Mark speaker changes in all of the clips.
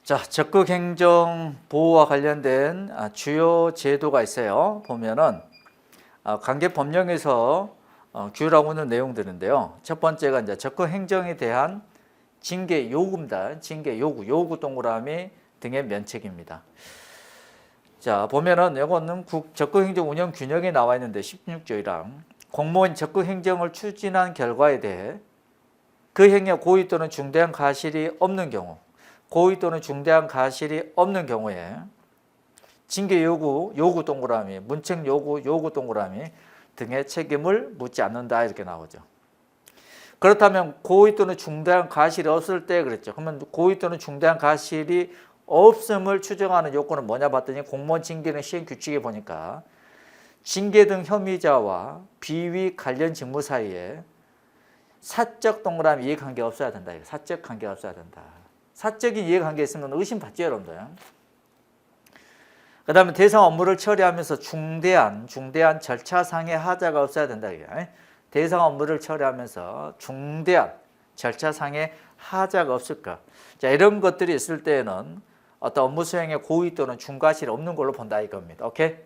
Speaker 1: 자, 적극행정 보호와 관련된 주요 제도가 있어요. 보면은 관계 법령에서 규율하고 있는 내용들인데요. 첫 번째가 이제 적극행정에 대한 징계 요구입니다. 징계 요구 동그라미 등의 면책입니다. 자, 보면은 이거는 적극행정 운영 균형에 나와 있는데 16조 1항 공무원 적극행정을 추진한 결과에 대해 그 행위에 고의 또는 중대한 과실이 없는 경우, 고의 또는 중대한 과실이 없는 경우에 징계 요구 동그라미, 문책 요구 동그라미 등의 책임을 묻지 않는다 이렇게 나오죠. 그렇다면 고의 또는 중대한 과실이 없을 때 그랬죠. 그러면 고의 또는 중대한 과실이 없음을 추정하는 요건은 뭐냐 봤더니 공무원 징계는 시행 규칙에 보니까 징계 등 혐의자와 비위 관련 직무 사이에 사적 동그라미 이해관계 없어야 된다. 사적 관계가 없어야 된다. 사적인 이해관계 있으면 의심받죠, 여러분들. 그 다음에 대상 업무를 처리하면서 중대한 절차상의 하자가 없어야 된다. 대상 업무를 처리하면서 중대한 절차상의 하자가 없을까. 자, 이런 것들이 있을 때에는 어떤 업무 수행에 고의 또는 중과실이 없는 걸로 본다 이겁니다. 오케이?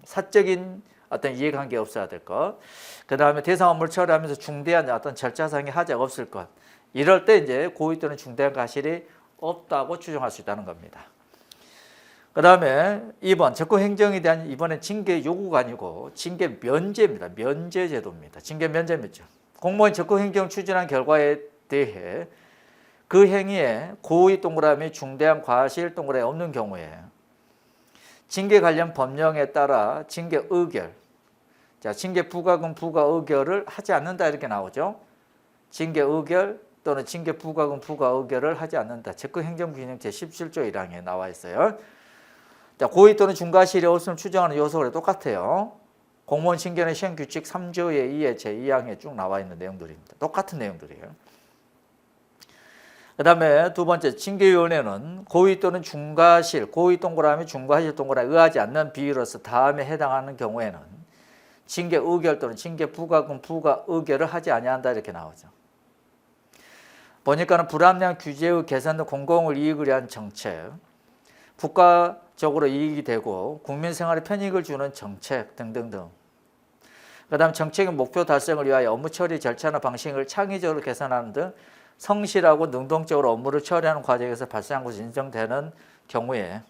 Speaker 1: 사적인 어떤 이해관계 없어야 될 것. 그 다음에 대상 업무를 처리하면서 중대한 어떤 절차상의 하자가 없을 것. 이럴 때 이제 고의 또는 중대한 과실이 없다고 추정할 수 있다는 겁니다. 그 다음에 2번 적극행정에 대한 이번엔 징계 요구가 아니고 징계 면제입니다. 면제 제도입니다. 징계 면제죠. 공무원 적극행정 추진한 결과에 대해 그 행위에 고의 동그라미 중대한 과실 동그라미 없는 경우에 징계 관련 법령에 따라 징계 의결, 자, 징계 부과금 부과 의결을 하지 않는다 이렇게 나오죠. 징계 의결 또는 징계 부과금 부과 의결을 하지 않는다. 적극행정균형 제17조 1항에 나와 있어요. 자, 고의 또는 중과실이 없음을 추정하는 요소가 똑같아요. 공무원 징계는 시행규칙 3조의 2의 제2항에 쭉 나와 있는 내용들입니다. 똑같은 내용들이에요. 그 다음에 두 번째 징계위원회는 고의 또는 중과실, 고의 동그라미 중과실 동그라미 의하지 않는 비위로서 다음에 해당하는 경우에는 징계 의결 또는 징계 부과금 부과 의결을 하지 아니한다 이렇게 나오죠. 보니까는 불합리한 규제의 개선 등 공공을 이익을 위한 정책, 국가적으로 이익이 되고 국민 생활에 편익을 주는 정책 등등등. 그 다음 정책의 목표 달성을 위하여 업무 처리 절차나 방식을 창의적으로 개선하는 등 성실하고 능동적으로 업무를 처리하는 과정에서 발생한 것이 인정되는 경우에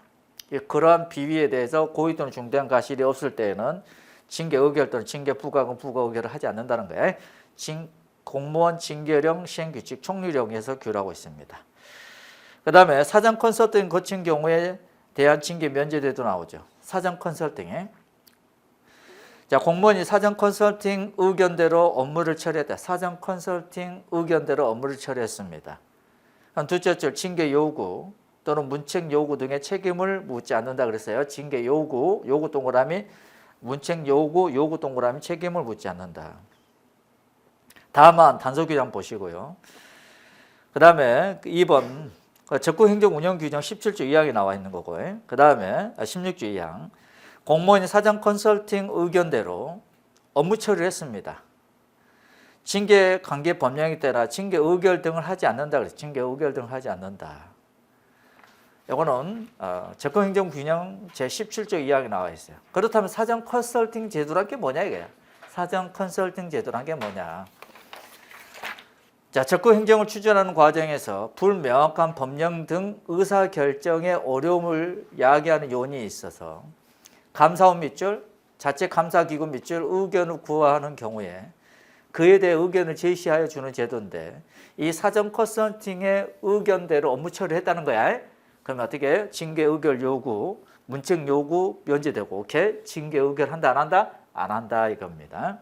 Speaker 1: 그러한 비위에 대해서 고의 또는 중대한 과실이 없을 때에는 징계 의결 또는 징계 부과금 부과 의결을 하지 않는다는 거예요. 공무원 징계령 시행규칙 총리령에서 규율하고 있습니다. 그 다음에 사전 컨설팅 거친 경우에 대한 징계 면제제도 나오죠. 사전 컨설팅에. 자, 공무원이 사전 컨설팅 의견대로 업무를 처리했다. 사전 컨설팅 의견대로 업무를 처리했습니다. 둘째 줄 징계 요구 또는 문책 요구 등의 책임을 묻지 않는다 그랬어요. 징계 요구 동그라미, 문책 요구 동그라미 책임을 묻지 않는다. 다만 단서 규정 보시고요. 그 다음에 2번 적극행정운영규정 17조 2항에 나와 있는 거고, 그 다음에 16조 2항 공무원이 사전 컨설팅 의견대로 업무 처리를 했습니다. 징계 관계 법령에 따라 징계 의결 등을 하지 않는다 그랬어요. 징계 의결 등을 하지 않는다. 이거는 적극행정균형 제17조 2항에 나와 있어요. 그렇다면 사전 컨설팅 제도란 게 뭐냐 이거야. 사전 컨설팅 제도란 게 뭐냐. 자, 적극행정을 추진하는 과정에서 불명확한 법령 등 의사결정에 어려움을 야기하는 요인이 있어서 감사원 밑줄, 자체 감사기구 밑줄 의견을 구하는 경우에 그에 대해 의견을 제시하여 주는 제도인데 이 사전 컨설팅의 의견대로 업무 처리를 했다는 거야. 그러면 어떻게 징계 의결 요구, 문책 요구 면제되고 오케이? 징계 의결 한다 안 한다? 안 한다 이겁니다.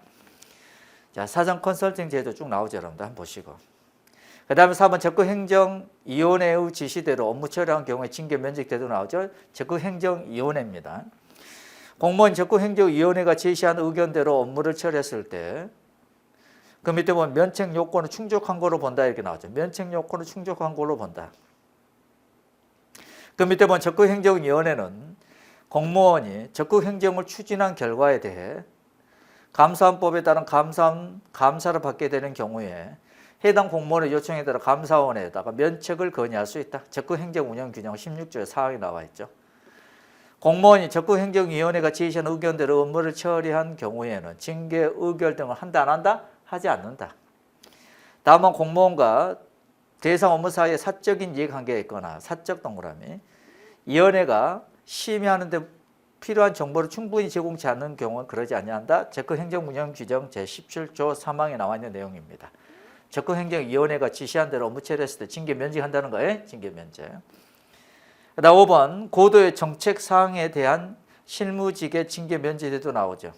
Speaker 1: 자, 사전 컨설팅 제도 쭉 나오죠. 여러분들 한번 보시고. 그 다음에 4번 적극행정위원회의 지시대로 업무 처리한 경우에 징계 면책 제도 나오죠. 적극행정위원회입니다. 공무원 적극행정위원회가 제시한 의견대로 업무를 처리했을 때 그 밑에 보면 면책 요건을 충족한 걸로 본다 이렇게 나오죠. 면책 요건을 충족한 걸로 본다. 그 밑에 보면 적극행정위원회는 공무원이 적극행정을 추진한 결과에 대해 감사원법에 따른 감사를 받게 되는 경우에 해당 공무원의 요청에 따라 감사원에다가 면책을 건의할 수 있다. 적극행정운영규정 16조에 사항이 나와 있죠. 공무원이 적극행정위원회가 제시한 의견대로 업무를 처리한 경우에는 징계, 의결 등을 한다 안 한다? 하지 않는다. 다만 공무원과 대상 업무 사이에 사적인 이해관계가 있거나 사적 동그라미 위원회가 심의하는 데 필요한 정보를 충분히 제공치 않는 경우는 그러지 아니한다. 적극행정운영규정 제17조 3항에 나와 있는 내용입니다. 적극행정위원회가 지시한 대로 업무 처리했을 때 징계 면직한다는 거예요. 징계 면직. 그다음 5번 고도의 정책 사항에 대한 실무직의 징계 면제제도 나오죠.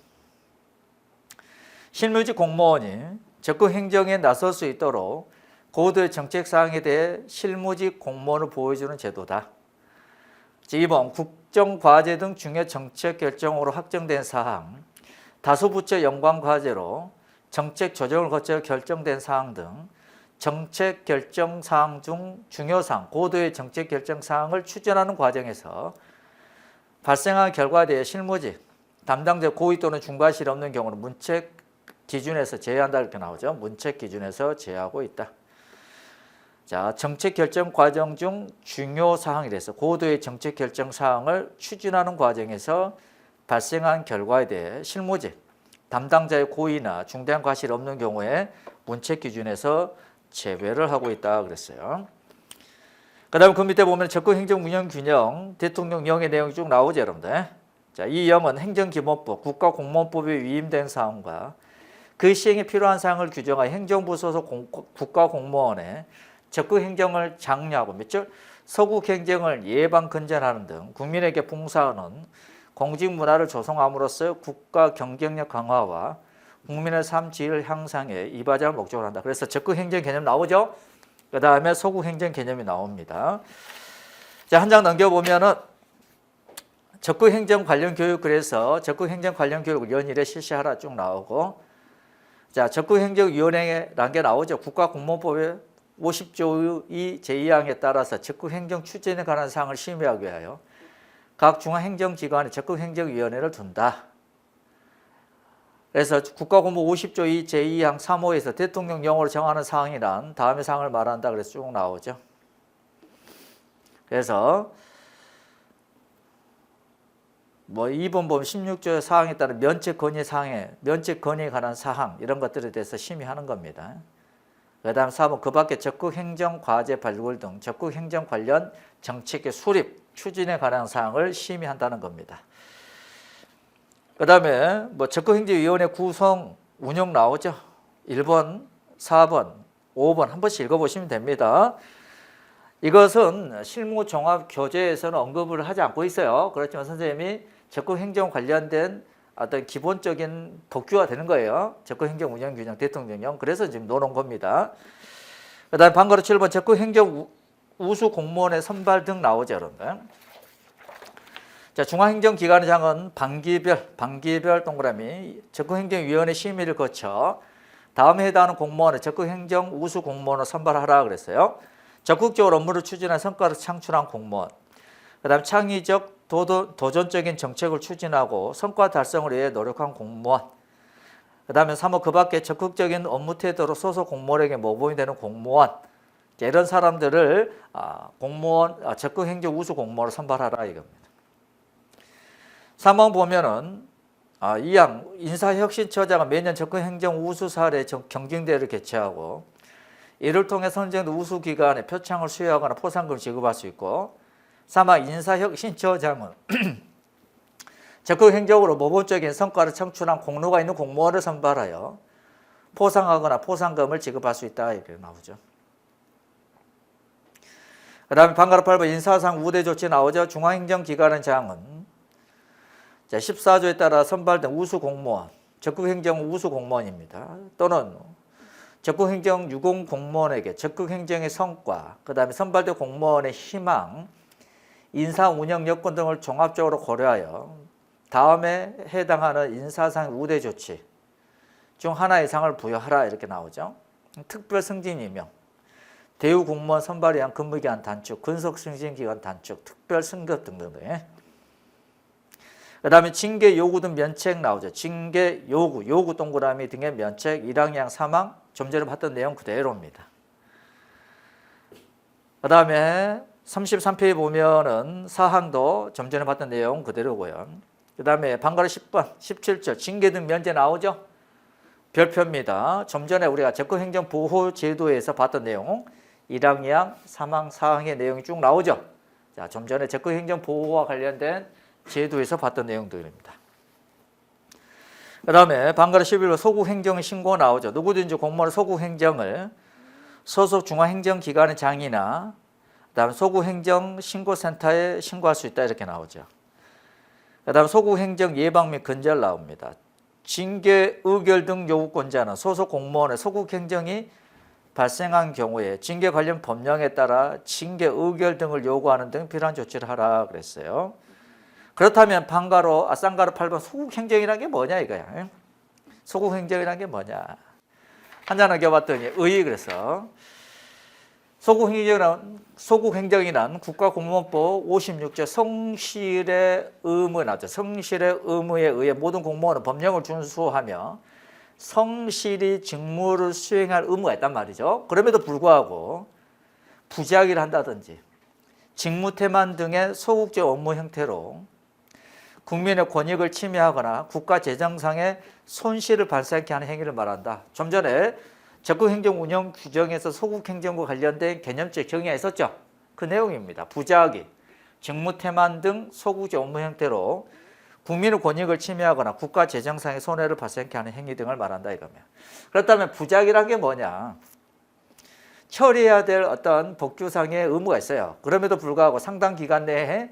Speaker 1: 실무직 공무원이 적극행정에 나설 수 있도록 고도의 정책 사항에 대해 실무직 공무원을 보호해주는 제도다. 2번 국정과제 등 중요 정책 결정으로 확정된 사항, 다수부처 연관과제로 정책 조정을 거쳐 결정된 사항 등 정책 결정 사항 중 중요사항, 고도의 정책 결정 사항을 추진하는 과정에서 발생한 결과에 대해 실무직, 담당자 고의 또는 중과실이 없는 경우는 문책 기준에서 제외한다 이렇게 나오죠. 문책 기준에서 제외하고 있다. 자, 정책 결정 과정 중 중요 사항이라서 고도의 정책 결정 사항을 추진하는 과정에서 발생한 결과에 대해 실무직, 담당자의 고의나 중대한 과실이 없는 경우에 문책 기준에서 제외를 하고 있다 그랬어요. 그 다음에 그 밑에 보면 적극행정운영균형 대통령령의 내용이 쭉 나오죠, 여러분들. 자, 이 영은 행정기본법, 국가공무원법에 위임된 사항과 그 시행에 필요한 사항을 규정하여 행정부 소속 국가공무원의 적극행정을 장려하고 밑줄 서국행정을 예방 근전하는 등 국민에게 봉사하는 공직 문화를 조성함으로써 국가 경쟁력 강화와 국민의 삶 질 향상에 이바지할 목적으로 한다. 그래서 적극행정 개념 나오죠. 그 다음에 소국행정 개념이 나옵니다. 자, 한 장 넘겨보면은 적극행정 관련 교육 그래서 적극행정 관련 교육을 연일에 실시하라 쭉 나오고, 자, 적극행정위원회라는 게 나오죠. 국가공무원법의 50조 2 제2항에 따라서 적극행정 추진에 관한 사항을 심의하기 위하여 각 중앙행정기관에 적극행정위원회를 둔다. 그래서 국가공무 50조 2 제2항 3호에서 대통령령으로 정하는 사항이란 다음의 사항을 말한다. 그래서 쭉 나오죠. 그래서 뭐 2번 보면 16조 사항에 따른 면책 건의 사항에 면책 건의에 관한 사항 이런 것들에 대해서 심의하는 겁니다. 그 다음 4번 그 밖에 적극행정 과제 발굴 등 적극행정 관련 정책의 수립, 추진에 관한 사항을 심의한다는 겁니다. 그 다음에 뭐 적극행정위원회 구성, 운영 나오죠. 1번, 4번, 5번 한 번씩 읽어보시면 됩니다. 이것은 실무종합교재에서는 언급을 하지 않고 있어요. 그렇지만 선생님이 적극행정 관련된 어떤 기본적인 법규가 되는 거예요. 적극행정운영규정 대통령령. 그래서 지금 넣어놓은 겁니다. 그 다음에 방과로 7번 적극행정 우수 공무원의 선발 등 나오죠, 여러분들. 자, 중앙행정기관장은 반기별 동그라미 적극행정위원회 심의를 거쳐 다음에 해당하는 공무원을 적극행정 우수 공무원으로 선발하라 그랬어요. 적극적으로 업무를 추진한 성과를 창출한 공무원. 그 다음 창의적 도전적인 정책을 추진하고 성과 달성을 위해 노력한 공무원. 그 다음에 3호 그 밖에 적극적인 업무 태도로 소속 공무원에게 모범이 되는 공무원. 이런 사람들을 적극행정 우수 공무원으로 선발하라 이겁니다. 3번 보면은 2항 인사혁신처장은 매년 적극행정 우수 사례 경쟁대회를 개최하고 이를 통해 선정된 우수기관에 표창을 수여하거나 포상금을 지급할 수 있고, 3항 인사혁신처장은 적극행정으로 모범적인 성과를 창출한 공로가 있는 공무원을 선발하여 포상하거나 포상금을 지급할 수 있다 이렇게 나오죠. 그 다음에 방과로 8번 인사상 우대 조치 나오죠. 중앙행정기관장은 14조에 따라 선발된 우수 공무원, 적극행정 우수 공무원입니다. 또는 적극행정 유공 공무원에게 적극행정의 성과, 그 다음에 선발된 공무원의 희망, 인사 운영 여건 등을 종합적으로 고려하여 다음에 해당하는 인사상 우대 조치 중 하나 이상을 부여하라 이렇게 나오죠. 특별 승진 임명, 대우 공무원 선발에 의한 근무기간 단축, 근속 승진기간 단축, 특별 승급 등등. 그 다음에 징계 요구 등 면책 나오죠. 징계 요구 동그라미 등의 면책 1항 2항 3항 좀 전에 봤던 내용 그대로입니다. 그 다음에 33페이지 보면은 사항도 좀 전에 봤던 내용 그대로고요. 그 다음에 방과후 10번, 17절 징계 등 면제 나오죠? 별표입니다. 좀 전에 우리가 적극행정보호제도에서 봤던 내용 1항, 2항, 3항, 4항의 내용이 쭉 나오죠? 자, 좀 전에 적극행정보호와 관련된 제도에서 봤던 내용들입니다. 그 다음에 방과후 11번 소극행정 신고 나오죠? 누구든지 공무원 소극행정을 소속 중앙행정기관의 장이나 그다음 소극행정신고센터에 신고할 수 있다 이렇게 나오죠. 그다음 소극행정 예방 및 근절 나옵니다. 징계, 의결 등 요구권자는 소속 공무원의 소극행정이 발생한 경우에 징계 관련 법령에 따라 징계, 의결 등을 요구하는 등 필요한 조치를 하라 그랬어요. 그렇다면 쌍가루 8번 소극행정이라는 게 뭐냐 이거야. 소극행정이라는 게 뭐냐. 한잔 어겨봤더니 그래서 소극행정이란 국가공무원법 56조 성실의 의무 나죠. 성실의 의무에 의해 모든 공무원은 법령을 준수하며 성실히 직무를 수행할 의무가 있단 말이죠. 그럼에도 불구하고 부작위를 한다든지 직무태만 등의 소극적 업무 형태로 국민의 권익을 침해하거나 국가 재정상의 손실을 발생케 하는 행위를 말한다. 좀 전에 적극행정 운영 규정에서 소극행정과 관련된 개념적 정의가 있었죠. 그 내용입니다. 부작위, 직무태만 등 소극적 업무 형태로 국민의 권익을 침해하거나 국가 재정상의 손해를 발생케 하는 행위 등을 말한다 이거면. 그렇다면 부작위란 게 뭐냐? 처리해야 될 어떤 법규상의 의무가 있어요. 그럼에도 불구하고 상당 기간 내에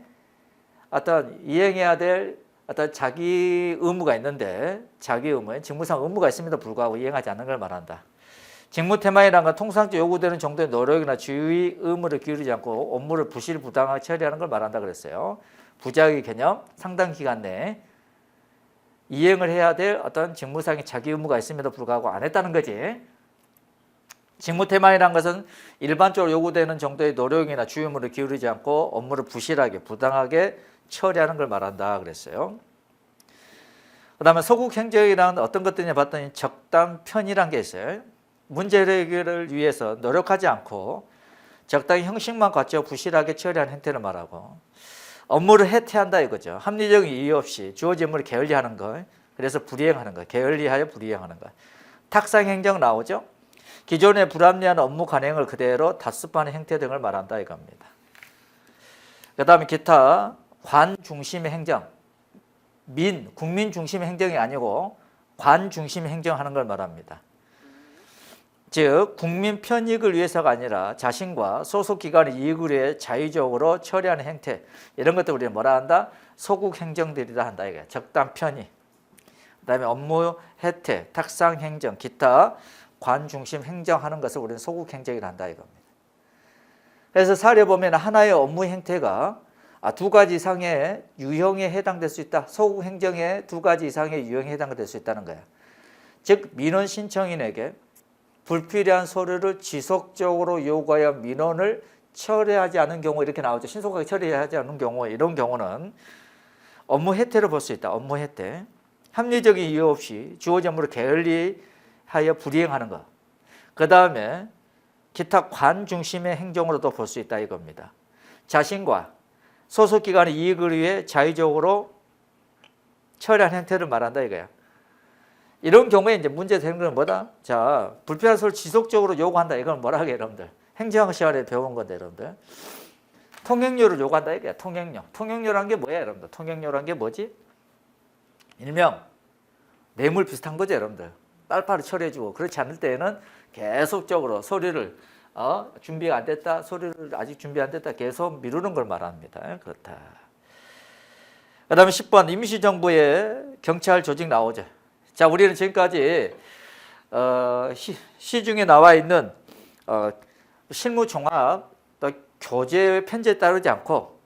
Speaker 1: 어떤 이행해야 될 어떤 자기 의무가 있는데 자기 의무에 직무상 의무가 있음에도 불구하고 이행하지 않는 걸 말한다. 직무태만이라는 건 통상적 요구되는 정도의 노력이나 주의 의무를 기울이지 않고 업무를 부실 부당하게 처리하는 걸 말한다 그랬어요. 부작위 개념, 상당 기간 내에 이행을 해야 될 어떤 직무상의 자기 의무가 있음에도 불구하고 안 했다는 거지. 직무태만이라는 것은 일반적으로 요구되는 정도의 노력이나 주의 의무를 기울이지 않고 업무를 부실하게 부당하게 처리하는 걸 말한다 그랬어요. 그 다음에 소극행정이라는 어떤 것들이냐 봤더니 적당 편의란 게 있어요. 문제 해결을 위해서 노력하지 않고 적당히 형식만 갖추어 부실하게 처리하는 행태를 말하고 업무를 해태한다 이거죠. 합리적인 이유 없이 주어진 업무를 게을리하는 것, 그래서 불이행하는 것, 게을리하여 불이행하는 것. 탁상행정 나오죠. 기존의 불합리한 업무 관행을 그대로 답습하는 행태 등을 말한다 이겁니다. 그 다음에 기타 관 중심의 행정, 국민 중심의 행정이 아니고 관 중심의 행정하는 걸 말합니다. 즉 국민 편익을 위해서가 아니라 자신과 소속 기관의 이익을 위해 자의적으로 처리하는 행태, 이런 것들 우리는 뭐라 한다? 소극 행정들이라 한다 이게. 적당 편의, 그다음에 업무 혜택, 탁상 행정, 기타 관 중심 행정하는 것을 우리는 소극 행정이라 한다 이겁니다. 그래서 사례 보면 하나의 업무 행태가 두 가지 이상의 유형에 해당될 수 있다. 소극 행정의 두 가지 이상의 유형에 해당될 수 있다는 거야. 즉 민원 신청인에게 불필요한 서류를 지속적으로 요구하여 민원을 처리하지 않은 경우 이렇게 나오죠. 신속하게 처리하지 않은 경우, 이런 경우는 업무 혜택을 볼 수 있다. 업무 혜택. 합리적인 이유 없이 주어진 업무를 게을리하여 불이행하는 것. 그 다음에 기타 관 중심의 행정으로도 볼 수 있다 이겁니다. 자신과 소속기관의 이익을 위해 자의적으로 처리하는 행태를 말한다 이거야. 이런 경우에 이제 문제 되는 건 뭐다? 자, 불필요한 소를 지속적으로 요구한다. 이건 뭐라 하게 여러분들? 행정 시간에 배운 건데 여러분들. 통행료를 요구한다 이거야. 통행료. 통행료란 게 뭐야 여러분들? 통행료란 게 뭐지? 일명 뇌물 비슷한 거죠 여러분들. 빨리빨리 처리해주고, 그렇지 않을 때에는 계속적으로 서류를 준비가 안 됐다, 서류를 아직 준비 안 됐다 계속 미루는 걸 말합니다. 그렇다. 그 다음에 10번 임시정부의 경찰 조직 나오죠. 자, 우리는 지금까지 시중에 나와 있는 실무종합 교재 편제에 따르지 않고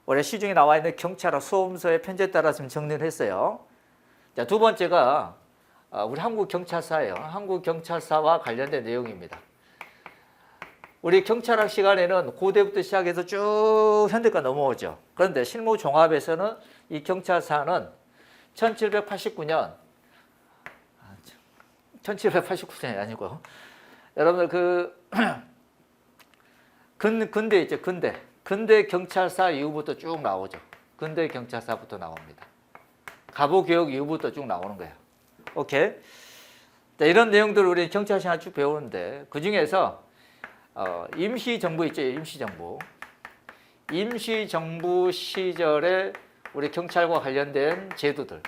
Speaker 1: 올해 시중에 나와 있는 경찰학 수험서의 편제에 따라서 정리를 했어요. 자, 두 번째가 우리 한국경찰사예요. 한국경찰사와 관련된 내용입니다. 우리 경찰학 시간에는 고대부터 시작해서 쭉 현대까지 넘어오죠. 그런데 실무종합에서는 이 경찰사는 1789년 1789년이 아니고 여러분들 근대 있죠. 근대 경찰사 이후부터 쭉 나오죠. 근대 경찰사부터 나옵니다. 갑오개혁 이후부터 쭉 나오는 거예요. 오케이. 자, 이런 내용들을 우리 경찰 생활 쭉 배우는데 그 중에서 임시정부 있죠. 임시정부 시절에 우리 경찰과 관련된 제도들.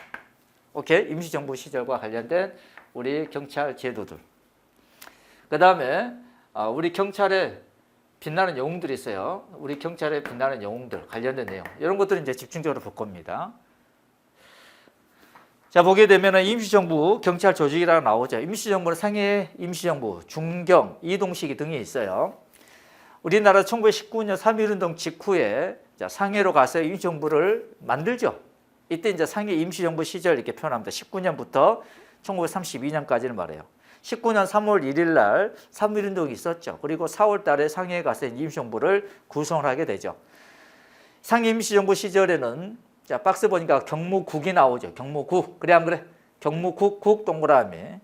Speaker 1: 오케이. 임시정부 시절과 관련된 우리 경찰 제도들. 그 다음에 우리 경찰에 빛나는 영웅들이 있어요. 우리 경찰에 빛나는 영웅들 관련된 내용. 이런 것들을 이제 집중적으로 볼 겁니다. 자, 보게 되면은 임시정부 경찰 조직이라고 나오죠. 임시정부는 상해 임시정부, 중경, 이동시기 등이 있어요. 우리나라 1919년 3.1운동 직후에 상해로 가서 임시정부를 만들죠. 이때 이제 상해 임시정부 시절 이렇게 표현합니다. 19년부터 1932년까지는 말해요. 19년 3월 1일 날 3.1운동이 있었죠. 그리고 4월 달에 상해에 가서 임시정부를 구성을 하게 되죠. 상해 임시정부 시절에는 자, 박스 보니까 경무국이 나오죠. 경무국. 그래, 안 그래? 경무국, 국 동그라미.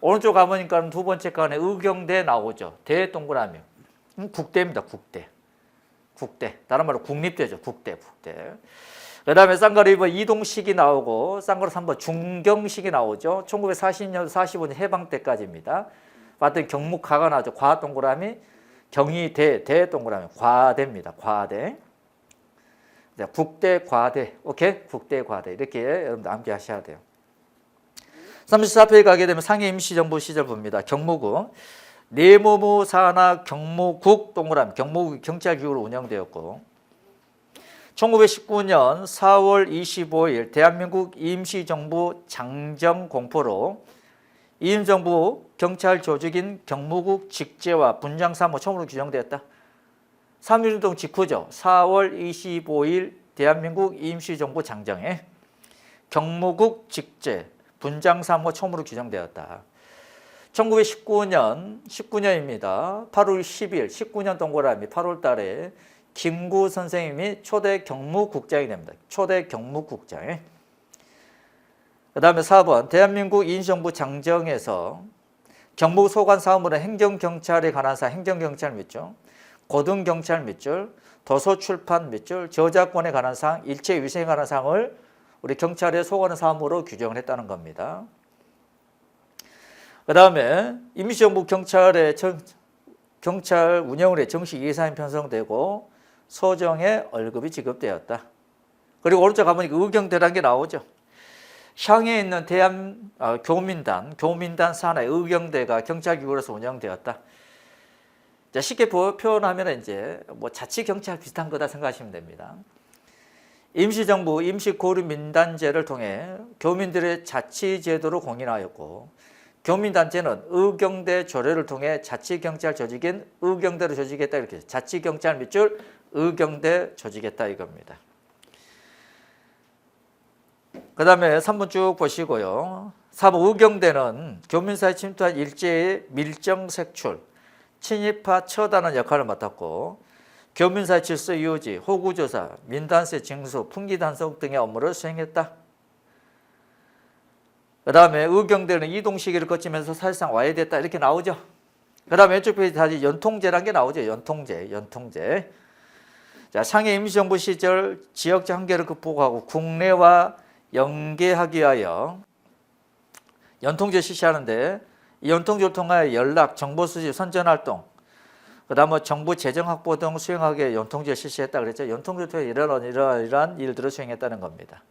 Speaker 1: 오른쪽 가보니까 두 번째 칸에 의경대 나오죠. 대 동그라미. 국대입니다. 국대. 다른 말로 국립대죠. 국대. 그 다음에 쌍가루 2번 이동식이 나오고, 쌍가루 3번 중경식이 나오죠. 1940년, 45년 해방 때까지입니다. 봤더니 경무과가 나오죠. 과 동그라미, 경희대, 대 동그라미, 과대입니다. 과대. 자, 국대, 과대. 오케이? 국대, 과대. 이렇게 여러분들 암기하셔야 돼요. 34페이지 가게 되면 상해 임시정부 시절 봅니다. 경무국. 내무부 산하 경무국 동그라미. 경무국 경찰기구로 운영되었고 1919년 4월 25일 대한민국 임시정부 장정 공포로 임정부 경찰 조직인 경무국 직제와 분장사무 처음으로 규정되었다. 3.1운동 직후죠. 4월 25일 대한민국 임시정부 장정에 경무국 직제, 분장사무가 처음으로 규정되었다. 1919년입니다. 8월 10일, 19년 동그라미 8월 달에 김구 선생님이 초대 경무국장이 됩니다. 초대 경무국장. 그 다음에 4번 대한민국 임시정부 장정에서 경무국 소관 사무는 행정경찰에 관한 사항, 행정경찰 밑줄, 고등경찰 밑줄, 도서출판 밑줄, 저작권에 관한 사항, 일체위생에 관한 사항을 우리 경찰에 소관한 사무로 규정을 했다는 겁니다. 그 다음에 임시정부 경찰의 경찰 운영을 해 정식 예산이 편성되고 소정의 월급이 지급되었다. 그리고 오른쪽 가보니까 의경대라는 게 나오죠. 향해에 있는 교민단 산하의 의경대가 경찰기구로서 운영되었다. 자, 쉽게 표현하면 이제 뭐 자치경찰 비슷한 거다 생각하시면 됩니다. 임시정부 임시고르민단제를 통해 교민들의 자치제도를 공인하였고 교민단체는 의경대 조례를 통해 자치경찰 조직인 의경대로 조직했다. 이렇게 자치경찰 밑줄 의경대 조직했다 이겁니다. 그 다음에 3번 쭉 보시고요. 4번 의경대는 교민사에 침투한 일제의 밀정 색출, 친일파 처단하는 역할을 맡았고 교민사회 질서 유지, 호구조사, 민단세 징수, 풍기단속 등의 업무를 수행했다. 그 다음에 의경대는 이동시기를 거치면서 사실상 와해됐다 이렇게 나오죠. 그 다음에 왼쪽 페이지 다시 연통제라는 게 나오죠. 연통제. 자, 상해 임시정부 시절 지역적 한계를 극복하고 국내와 연계하기 위하여 연통제 실시하는데 이 연통제를 통하여 연락, 정보 수집, 선전활동, 그 다음에 정부 재정 확보 등 수행하기에 연통제를 실시했다 그랬죠. 연통제를 통해 이러한 일들을 수행했다는 겁니다.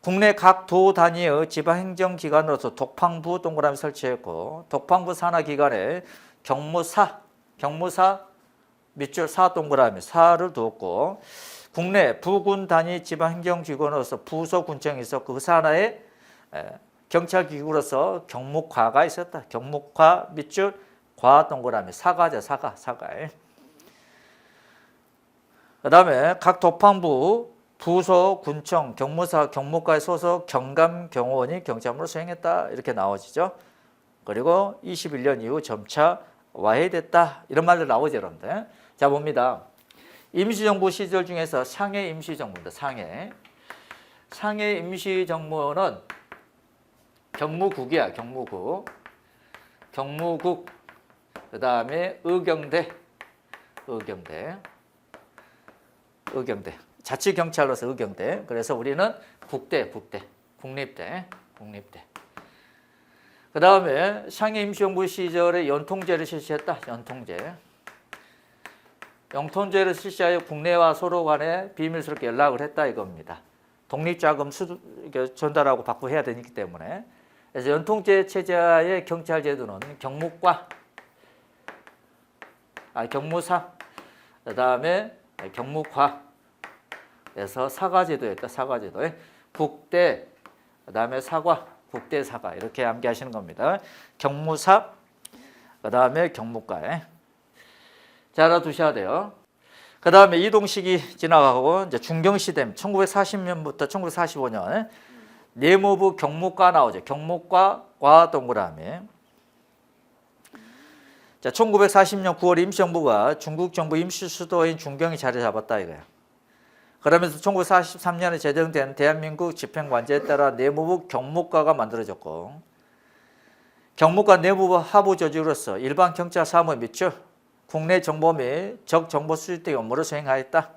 Speaker 1: 국내 각 도 단위의 지방행정기관으로서 독방부 동그라미 설치했고 독방부 산하기관에 경무사 밑줄 사 동그라미 사를 두었고 국내 부군 단위 지방행정기관으로서 부서군청이 있었고 그 산하에 경찰기구로서 경무과가 있었다. 경무과 밑줄 과 동그라미 사가죠. 사가. 그 다음에 각 독방부 부서, 군청, 경무사, 경무과에 소속 경감, 경호원이 경찰무를 수행했다. 이렇게 나오지죠. 그리고 21년 이후 점차 와해됐다. 이런 말들 나오죠, 여러분들. 자, 봅니다. 임시정부 시절 중에서 상해 임시정부입니다. 상해 임시정부는 경무국이야, 경무국. 경무국. 그 다음에 의경대. 의경대. 의경대. 자치경찰로서 의경대. 그래서 우리는 국대, 국대. 국립대. 국립대. 그 다음에 상해 임시정부 시절에 연통제를 실시했다. 연통제. 연통제를 실시하여 국내와 서로 간에 비밀스럽게 연락을 했다 이겁니다. 독립자금 전달하고 받고 해야 되기 때문에. 그래서 연통제 체제의 경찰 제도는 경무과, 경무사, 그 다음에 경무과, 그래서 사과제도였다. 사과제도. 국대, 그 다음에 사과, 국대 사과 이렇게 암기하시는 겁니다. 경무사, 그 다음에 경무과. 잘 알아두셔야 돼요. 그 다음에 이동식이 지나가고 이제 중경시대 1940년부터 1945년 내무부 경무과 나오죠. 경무과 과 동그라미. 자, 1940년 9월 임시정부가 중국 정부 임시 수도인 중경이 자리 잡았다 이거야. 그러면서 1943년에 제정된 대한민국 집행관제에 따라 내무부 경무과가 만들어졌고, 경무과 내무부 하부 조직으로서 일반 경찰 사무에 미쳐 국내 정보 및 적 정보 수집 등 업무를 수행하였다.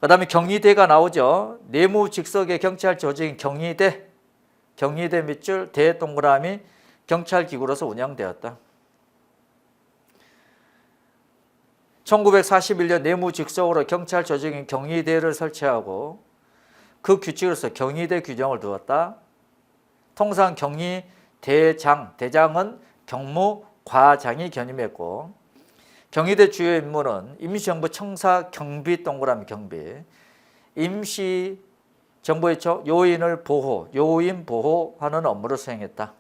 Speaker 1: 그 다음에 경위대가 나오죠. 내무 직속의 경찰 조직인 경위대, 경위대 밑줄 대 동그라미 경찰기구로서 운영되었다. 1941년 내무 직속으로 경찰 조직인 경위대를 설치하고 그 규칙으로서 경위대 규정을 두었다. 통상 경위대장, 대장은 경무과장이 견임했고 경위대 주요 임무는 임시정부 청사 경비 동그라미 경비, 임시정부의 요인을 보호, 요인 보호하는 업무를 수행했다.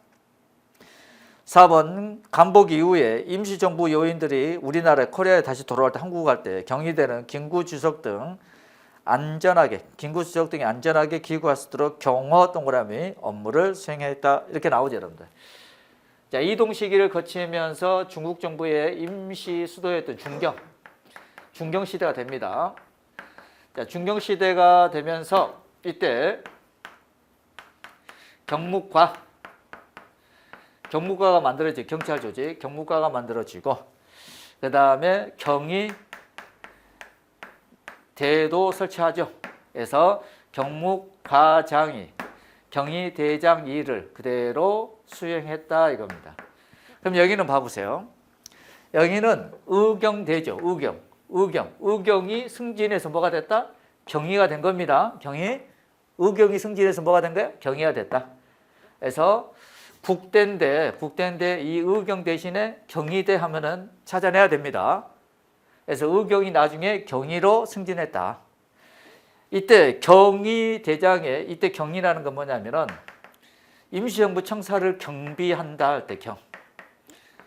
Speaker 1: 4번 간복 이후에 임시정부 요인들이 우리나라 코리아에 다시 돌아올 때 한국 갈 때 경위대는 김구주석 등이 안전하게 귀국할 수 있도록 경호 동그라미 업무를 수행했다. 이렇게 나오죠, 여러분들. 자, 이동 시기를 거치면서 중국 정부의 임시 수도였던 중경 시대가 됩니다. 자, 중경 시대가 되면서 이때 경무과가 만들어지고 경찰 조직 경무과가 만들어지고 그 다음에 경위대도 설치하죠. 그래서 경무과장이 경위대장 일을 그대로 수행했다 이겁니다. 그럼 여기는 봐보세요. 여기는 의경대죠. 의경이 승진해서 뭐가 됐다? 경위가 된 겁니다. 의경이 승진해서 뭐가 된 거예요? 경위가 됐다. 그래서 국대인데 이 의경 대신에 경위대 하면은 찾아내야 됩니다. 그래서 의경이 나중에 경위로 승진했다. 이때 경위대장에 이때 경위라는 건 뭐냐면은 임시정부 청사를 경비한다 할 때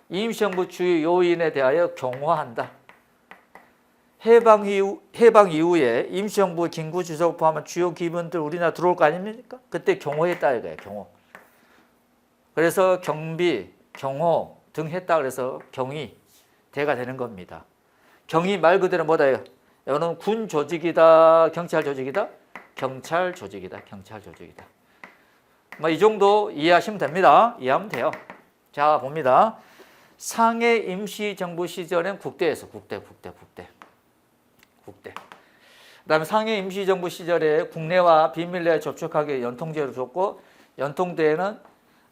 Speaker 1: 임시정부 주요 요인에 대하여 경호한다. 해방 이후에 임시정부 김구주석 포함한 주요 기관들 우리나라 들어올 거 아닙니까? 그때 경호했다 이거예요. 경호. 그래서 경비, 경호 등 했다 그래서 경위대가 되는 겁니다. 경위 말 그대로 뭐다요? 이거는 군 조직이다, 경찰 조직이다, 경찰 조직이다. 이 정도 이해하시면 됩니다. 이해하면 돼요. 자, 봅니다. 상해 임시정부 시절엔 국대에서 국대. 그다음에 상해 임시정부 시절에 국내와 비밀내에 접촉하게 연통제를 줬고 연통대에는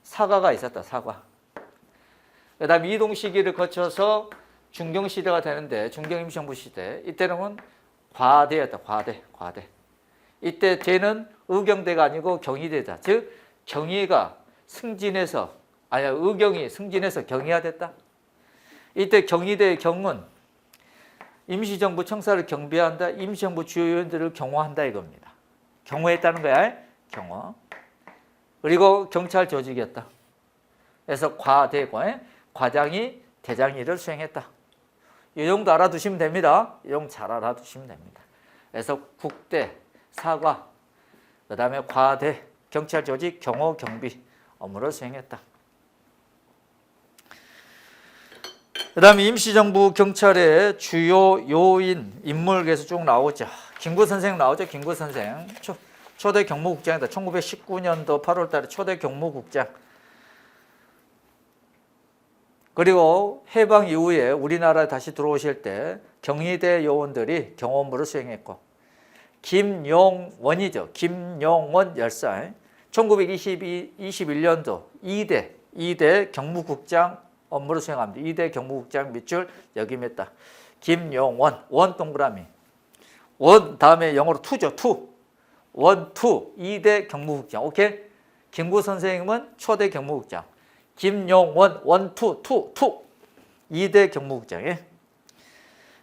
Speaker 1: 사과가 있었다. 사과. 그다음에 이동 시기를 거쳐서 중경 시대가 되는데 중경 임시정부 시대 이때는 과대였다. 과대. 이때 대는 의경대가 아니고 경위대다. 즉 의경이 승진해서 경위가 됐다. 이때 경위대의 경은 임시정부 청사를 경비한다. 임시정부 주요 요인들을 경호한다 이겁니다. 경호했다는 거야. 경호. 그리고 경찰 조직이었다. 그래서 과장이 대장 일을 수행했다. 이 정도 알아두시면 됩니다. 이 정도 잘 알아두시면 됩니다. 그래서 국대, 사과, 그 다음에 과대, 경찰 조직, 경호, 경비 업무를 수행했다. 그 다음에 임시정부 경찰의 주요 요인, 인물 계속 쭉 나오죠. 김구 선생 나오죠. 김구 선생. 초대 경무국장이다. 1919년도 8월 달에 초대 경무국장. 그리고 해방 이후에 우리나라에 다시 들어오실 때 경희대 요원들이 경호업무를 수행했고, 김용원이죠. 김용원 열사. 1921년도 2대 경무국장 업무를 수행합니다. 2대 경무국장 밑줄 역임했다. 김용원, 원 동그라미. 원 다음에 영어로 투죠. 투. 원, 투. 2대 경무국장. 오케이? 김구 선생님은 초대 경무국장. 김용원, 원, 투, 투, 투. 2대 경무국장에.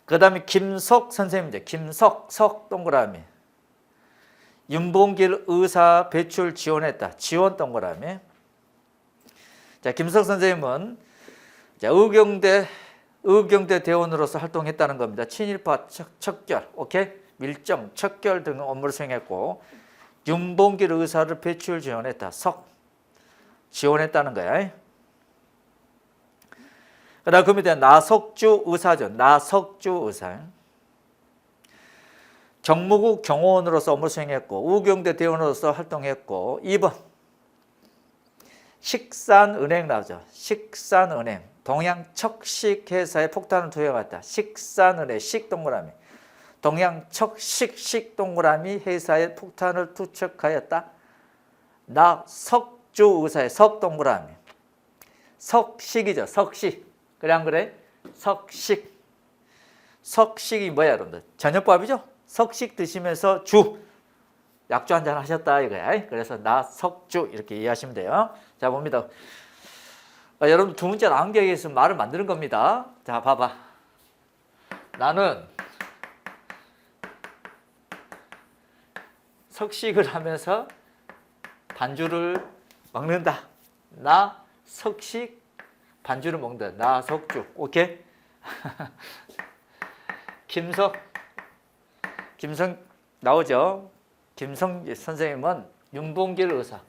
Speaker 1: 그 다음에 김석 선생님이죠. 김석, 석 동그라미. 윤봉길 의사 배출 지원했다. 지원 동그라미. 자, 김석 선생님은 자, 의경대 대원으로서 활동했다는 겁니다. 친일파 척결, 오케이? 밀정, 척결 등 업무를 수행했고, 윤봉길 의사를 배출 지원했다. 석, 지원했다는 거야. 그 다음 그 밑에 나석주 의사죠. 나석주 의사. 경무국 경호원으로서 업무를 수행했고, 의경대 대원으로서 활동했고, 2번 식산은행 나오죠. 식산은행. 동양척식회사에 폭탄을 투여했다. 식산은행, 식 동그라미. 동양척식 동그라미 회사에 폭탄을 투척하였다. 나석주 의사의 석 동그라미. 석식이죠. 석식. 그래 안 그래? 석식. 석식이 뭐야 여러분들? 저녁밥이죠? 석식 드시면서 약주 한잔 하셨다 이거야. 그래서 나석주 이렇게 이해하시면 돼요. 자 봅니다. 여러분 두 문자 암기하기 위해서 말을 만드는 겁니다. 자 봐봐. 나는 석식을 하면서 반주를 먹는다. 나 석식 반주를 먹는다. 나 석주. 오케이? 김성 나오죠? 김성 선생님은 윤봉길 의사.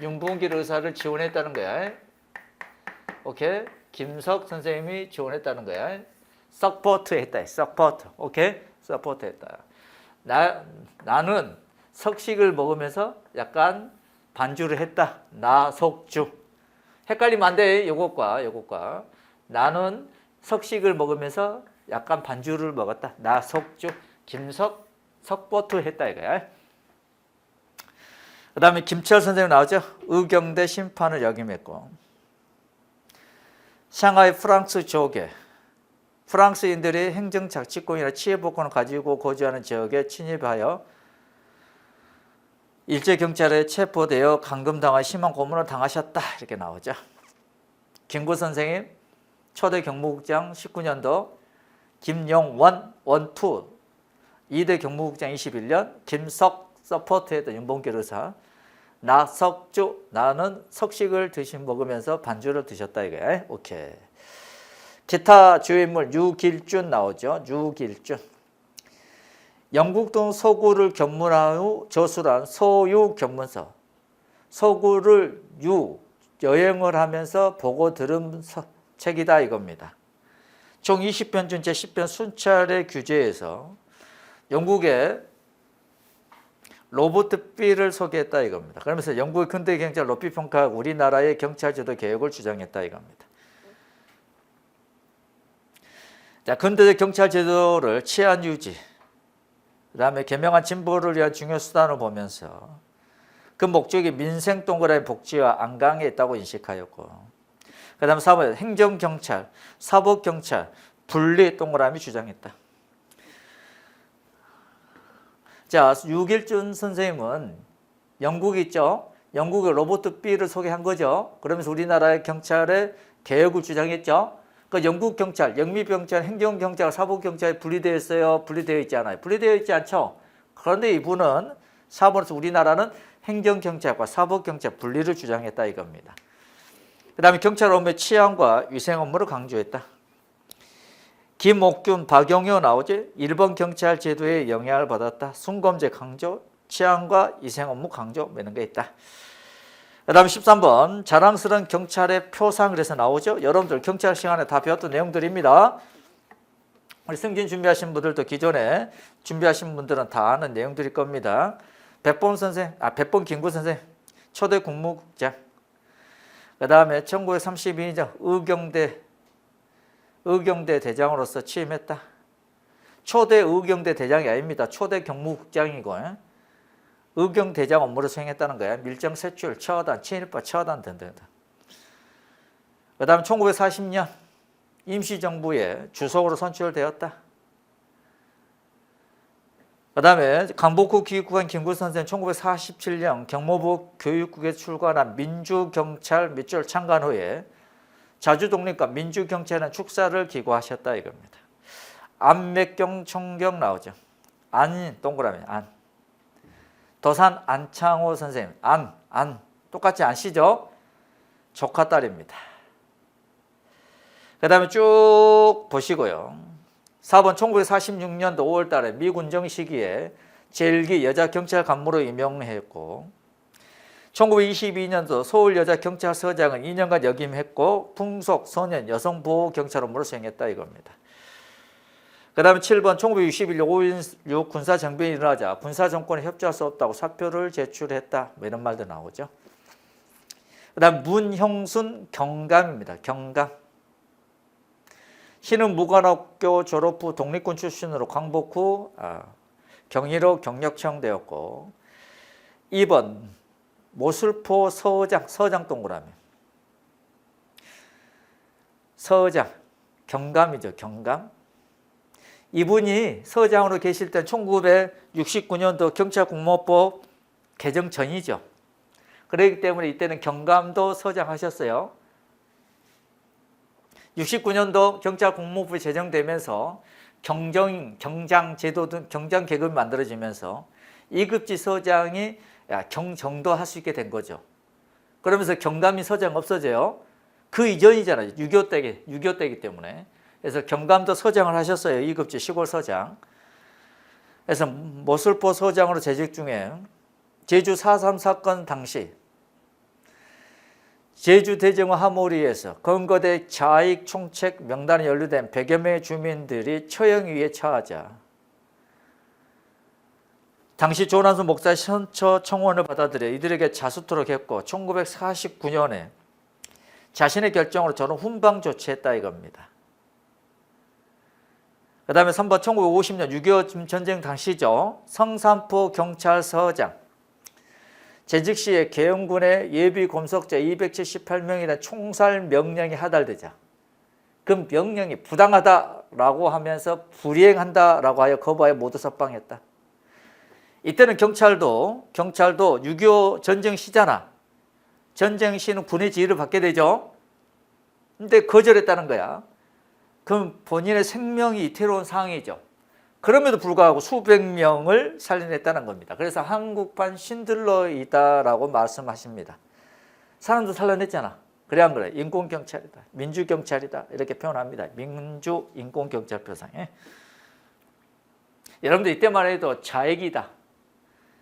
Speaker 1: 윤봉길 의사를 지원했다는 거야. 오케이? 김석 선생님이 지원했다는 거야. 서포트 했다. 서포트. 오케이? 서포트 했다. 나는 석식을 먹으면서 약간 반주를 했다. 나석주. 헷갈리면 안 돼. 요것과. 나는 석식을 먹으면서 약간 반주를 먹었다. 나석주. 김석 석포트 했다 이거야. 그 다음에 김철 선생님 나오죠. 의경대 심판을 역임했고, 샹하이 프랑스 조계. 프랑스인들이 행정자치권이나 치해복권을 가지고 거주하는 지역에 침입하여 일제경찰에 체포되어 감금당하 심한 고문을 당하셨다. 이렇게 나오죠. 김구 선생님 초대 경무국장 19년도, 김용원 원투 2대 경무국장 21년, 김석 서포트했던 윤봉길 의사, 나석주 나는 석식을 먹으면서 반주를 드셨다 이거야. 오케이. 기타 주요 인물 유길준 나오죠. 유길준. 영국동 서구를 견문한 후 저술한 서유 견문서. 서구를 여행을 하면서 보고 들은 책이다 이겁니다. 총 20편 중 제10편 순찰의 규제에서 영국의 로버트 B를 소개했다 이겁니다. 그러면서 영국의 근대 경찰 높이 평가하고 우리나라의 경찰 제도 개혁을 주장했다 이겁니다. 자, 근대 경찰 제도를 치안 유지, 그 다음에 개명한 진보를 위한 중요 수단을 보면서 그 목적이 민생 동그라미 복지와 안강에 있다고 인식하였고, 그 다음에 4번 행정경찰, 사법경찰 분리 동그라미 주장했다. 자, 유길준 선생님은 영국 있죠? 영국의 로버트 B를 소개한 거죠. 그러면서 우리나라의 경찰의 개혁을 주장했죠. 그 영국 경찰, 영미경찰, 행정경찰, 사법경찰이 분리되어 있어요? 분리되어 있지 않아요? 분리되어 있지 않죠? 그런데 이분은 4번에서 우리나라는 행정경찰과 사법경찰 분리를 주장했다 이겁니다. 그 다음에 경찰 업무의 치안과 위생 업무를 강조했다. 김옥균, 박용효 나오지? 일본 경찰 제도에 영향을 받았다. 순검제 강조, 치안과 위생 업무 강조 이런 게 있다. 그 다음에 13번 자랑스러운 경찰의 표상 그래서 나오죠. 여러분들 경찰 시간에 다 배웠던 내용들입니다. 우리 승진 준비하신 분들도 기존에 준비하신 분들은 다 아는 내용들일 겁니다. 백범 김구 선생 초대 국무국장. 그 다음에 1932년 의경대 대장으로서 취임했다. 초대 의경대 대장이 아닙니다. 초대 경무국장이고 의경대장 업무를 수행했다는 거야. 밀정 세출, 처단, 친일파 처단 등등. 그 다음에 1940년 임시정부의 주석으로 선출되었다. 그 다음에 강복구 기획국장 김구 선생 1947년 경모부 교육국에 출관한 민주경찰 밑줄 창간 후에 자주독립과 민주경찰은 축사를 기고하셨다 이겁니다. 안맥경 총경 나오죠. 안 동그라미 안. 도산 안창호 선생님 안 똑같이 안씨죠. 조카 딸입니다. 그 다음에 쭉 보시고요. 4번 1946년도 5월 달에 미군정 시기에 제1기 여자경찰 간무로 임명했고 1922년도 서울여자경찰서장은 2년간 역임했고 풍속, 소년, 여성보호경찰 업무를 수행했다 이겁니다. 그 다음에 7번 1961년 5.16 군사정변이 일어나자 군사정권에 협조할 수 없다고 사표를 제출했다 뭐 이런 말도 나오죠. 그 다음 문형순 경감입니다. 경감. 신은 무관학교 졸업 후 독립군 출신으로 광복 후 경희로 경력청되었고 2번 모술포 서장 동그라미 서장 경감이죠. 경감. 이분이 서장으로 계실 때 1969년도 경찰공무법 개정 전이죠. 그렇기 때문에 이때는 경감도 서장하셨어요. 69년도 경찰공무법이 제정되면서 경장 제도 등 경장 계급이 만들어지면서 2급지 서장이 경정도 할 수 있게 된 거죠. 그러면서 경감이 서장 없어져요. 그 이전이잖아요. 6.25 때이기 때문에. 그래서 경감도 서장을 하셨어요. 2급지 시골 서장. 그래서 모술포 서장으로 재직 중에 제주 4.3 사건 당시 제주 대정호 하모리에서 건거대 자익 총책 명단에 연루된 100여 명의 주민들이 처형위에 처하자 당시 조난수 목사의 선처 청원을 받아들여 이들에게 자수토록 했고 1949년에 자신의 결정으로 저는 훈방 조치했다 이겁니다. 그 다음에 3번 1950년 6.25 전쟁 당시죠. 성산포 경찰서장 재직 시에 계엄군의 예비 검속자 278명이나 총살 명령이 하달되자 그 명령이 부당하다라고 하면서 불이행한다라고 하여 거부하여 모두 석방했다. 이때는 경찰도 6.25 전쟁 시잖아. 전쟁 시는 군의 지휘를 받게 되죠. 근데 거절했다는 거야. 그럼 본인의 생명이 이태로운 상황이죠. 그럼에도 불구하고 수백 명을 살려냈다는 겁니다. 그래서 한국판 신들러이다라고 말씀하십니다. 사람도 살려냈잖아. 그래 안 그래? 인권경찰이다. 민주경찰이다. 이렇게 표현합니다. 민주인권경찰표상에. 여러분들 이때만 해도 자익이다.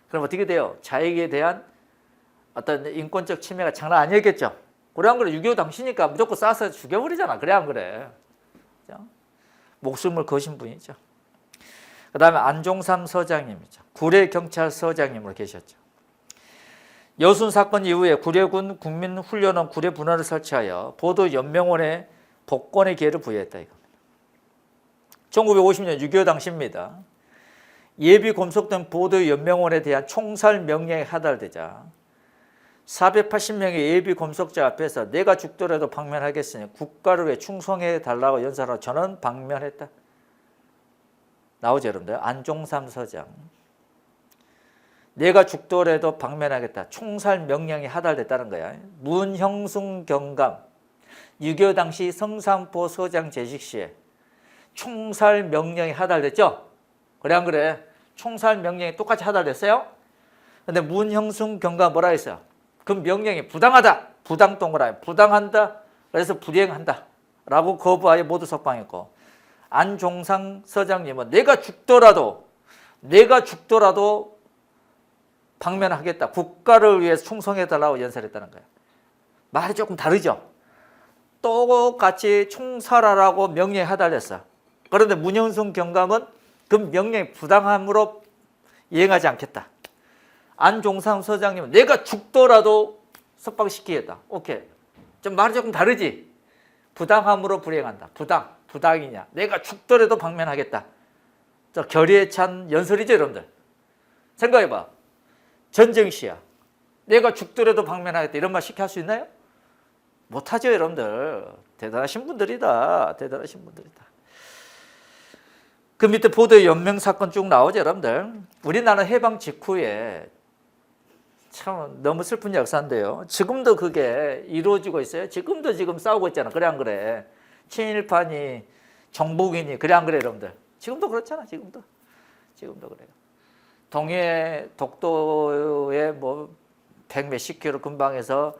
Speaker 1: 그럼 어떻게 돼요? 자익에 대한 어떤 인권적 침해가 장난 아니었겠죠. 그래 안 그래? 6.25 당시니까 무조건 쏴서 죽여버리잖아. 그래 안 그래? 목숨을 거신 분이죠. 그 다음에 안종삼 서장님이죠. 구례경찰서장님으로 계셨죠. 여순 사건 이후에 구례군 국민훈련원 구례분원을 설치하여 보도연명원에 복권의 기회를 부여했다 이겁니다. 1950년 6.25 당시입니다. 예비 검속된 보도연명원에 대한 총살 명령이 하달되자 480명의 예비 검속자 앞에서 내가 죽더라도 방면하겠으니 국가를 위해 충성해달라고 연설하고 저는 방면했다. 나오죠 여러분들. 안종삼 서장. 내가 죽더라도 방면하겠다. 총살 명령이 하달됐다는 거야. 문형순 경감. 6.25 당시 성산포 서장 재직 시에 총살 명령이 하달됐죠? 그래 안 그래? 총살 명령이 똑같이 하달됐어요? 근데 문형순 경감 뭐라 했어요? 그 명령이 부당하다. 부당 동그라미. 부당한다. 그래서 불이행한다. 라고 거부하여 모두 석방했고 안종상 서장님은 내가 죽더라도 방면하겠다. 국가를 위해서 충성해달라고 연설했다는 거예요. 말이 조금 다르죠? 똑같이 총살하라고 명령이 하달렸어. 그런데 문영순 경감은 그 명령이 부당함으로 이행하지 않겠다. 안종상 서장님은 내가 죽더라도 석방시키겠다. 오케이. 좀 말이 조금 다르지? 부당함으로 불이행한다. 부당이냐. 내가 죽더라도 방면하겠다. 저 결의에 찬 연설이죠, 여러분들. 생각해봐. 전쟁 시야. 내가 죽더라도 방면하겠다. 이런 말 쉽게 할 수 있나요? 못하죠, 여러분들. 대단하신 분들이다. 대단하신 분들이다. 그 밑에 보도의 연명 사건 쭉 나오죠, 여러분들. 우리나라 해방 직후에 참 너무 슬픈 역사인데요. 지금도 그게 이루어지고 있어요. 지금도 지금 싸우고 있잖아. 그래 안 그래? 친일파니 정복이니 그래 안 그래, 여러분들? 지금도 그렇잖아. 지금도 그래요. 동해 독도에 뭐 100몇십 킬로 근방에서